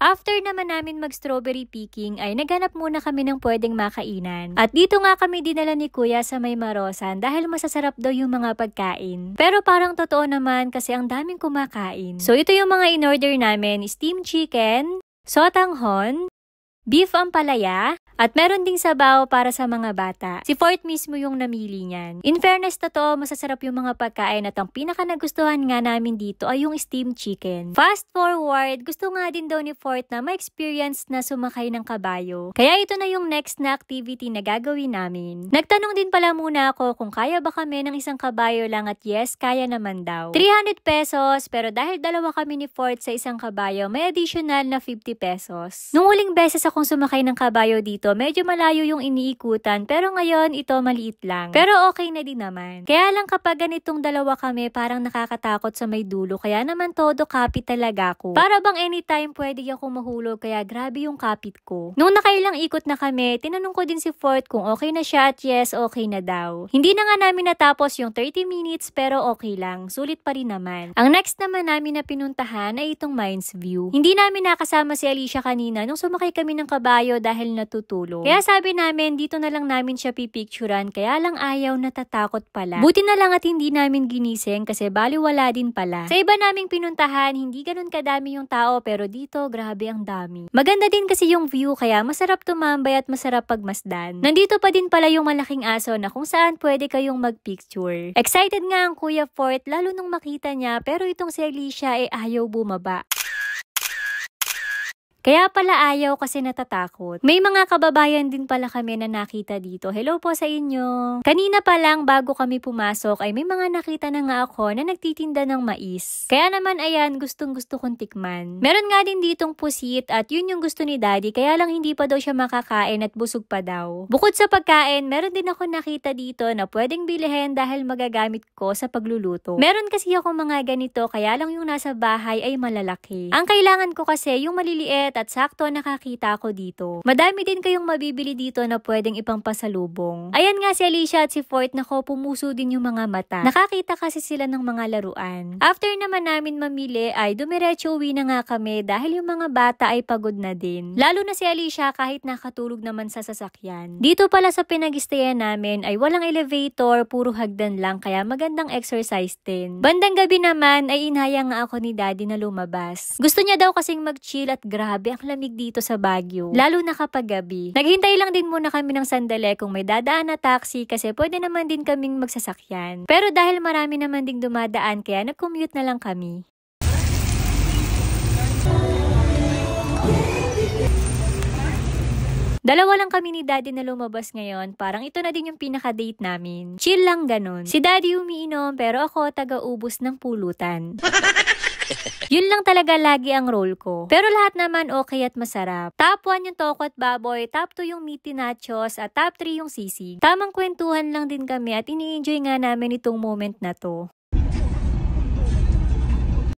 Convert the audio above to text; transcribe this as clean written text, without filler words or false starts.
After naman namin mag-strawberry picking ay naghanap muna kami ng pwedeng makainan. At dito nga kami dinala ni Kuya sa May Marosan dahil masasarap daw yung mga pagkain. Pero parang totoo naman kasi ang daming kumakain. So ito yung mga in-order namin, steamed chicken, sotanghon, beef ampalaya, at meron ding sabaw para sa mga bata. Si Fort mismo yung namili niyan. In fairness, totoo, masasarap yung mga pagkain at ang pinaka nagustuhan nga namin dito ay yung steamed chicken. Fast forward, gusto nga din daw ni Fort na ma-experience na sumakay ng kabayo. Kaya ito na yung next na activity na gagawin namin. Nagtanong din pala muna ako kung kaya ba kami ng isang kabayo lang at yes, kaya naman daw. 300 pesos, pero dahil dalawa kami ni Fort sa isang kabayo, may additional na 50 pesos. Nung huling beses akong sumakay ng kabayo dito, medyo malayo yung iniikutan, pero ngayon ito maliit lang. Pero okay na din naman. Kaya lang kapag ganitong dalawa kami, parang nakakatakot sa may dulo, kaya naman todo kapit talaga ako. Para bang anytime pwede ako mahulog, kaya grabe yung kapit ko. Nung nakailang ikot na kami, tinanong ko din si Fort kung okay na siya at yes, okay na daw. Hindi na nga namin natapos yung 30 minutes, pero okay lang. Sulit pa rin naman. Ang next naman namin na pinuntahan ay itong Mines View. Hindi namin nakasama si Alicia kanina nung sumakay kami ng kabayo dahil natutulog. Kaya sabi namin, dito na lang namin siya pipicturan, kaya lang ayaw, natatakot pala. Buti na lang at hindi namin ginising kasi baliwala din pala. Sa iba naming pinuntahan, hindi ganun kadami yung tao, pero dito, grabe ang dami. Maganda din kasi yung view, kaya masarap tumambay at masarap pagmasdan. Nandito pa din pala yung malaking aso na kung saan pwede kayong magpicture. Excited nga ang Kuya Fort, lalo nung makita niya, pero itong si Alicia ay ayaw bumaba. Kaya pala ayaw kasi natatakot. May mga kababayan din pala kami na nakita dito. Hello po sa inyo. Kanina pa lang bago kami pumasok ay may mga nakita na nga ako na nagtitinda ng mais. Kaya naman ayan, gustong gusto kong tikman. Meron nga din ditong pusit at yun yung gusto ni Daddy, kaya lang hindi pa daw siya makakain at busog pa daw. Bukod sa pagkain, meron din ako nakita dito na pwedeng bilhin dahil magagamit ko sa pagluluto. Meron kasi ako mga ganito, kaya lang yung nasa bahay ay malalaki. Ang kailangan ko kasi yung maliliit at sakto nakakita ako dito. Madami din kayong mabibili dito na pwedeng ipampasalubong. Ayan nga si Alicia at si Fort, nako, pumuso din yung mga mata. Nakakita kasi sila ng mga laruan. After naman namin mamili ay dumiretso uwi na nga kami dahil yung mga bata ay pagod na din. Lalo na si Alicia kahit nakatulog naman sa sasakyan. Dito pala sa pinag-stayan namin ay walang elevator, puro hagdan lang, kaya magandang exercise din. Bandang gabi naman ay inhayang nga ako ni Daddy na lumabas. Gusto niya daw kasing mag-chill at grabe ang lamig dito sa Baguio, lalo na kapag gabi. Naghintay lang din muna kami ng sandali kung may dadaan na taxi kasi pwede naman din kaming magsasakyan. Pero dahil marami naman ding dumadaan kaya nag-commute na lang kami. Dalawa lang kami ni Daddy na lumabas ngayon, parang ito na din yung pinaka-date namin. Chill lang ganun. Si Daddy umiinom pero ako taga-ubos ng pulutan. Yun lang talaga lagi ang role ko. Pero lahat naman okay at masarap. Top 1 yung toko at baboy, top 2 yung meaty nachos, at top 3 yung sisig. Tamang kwentuhan lang din kami at ini-enjoy nga namin itong moment na to.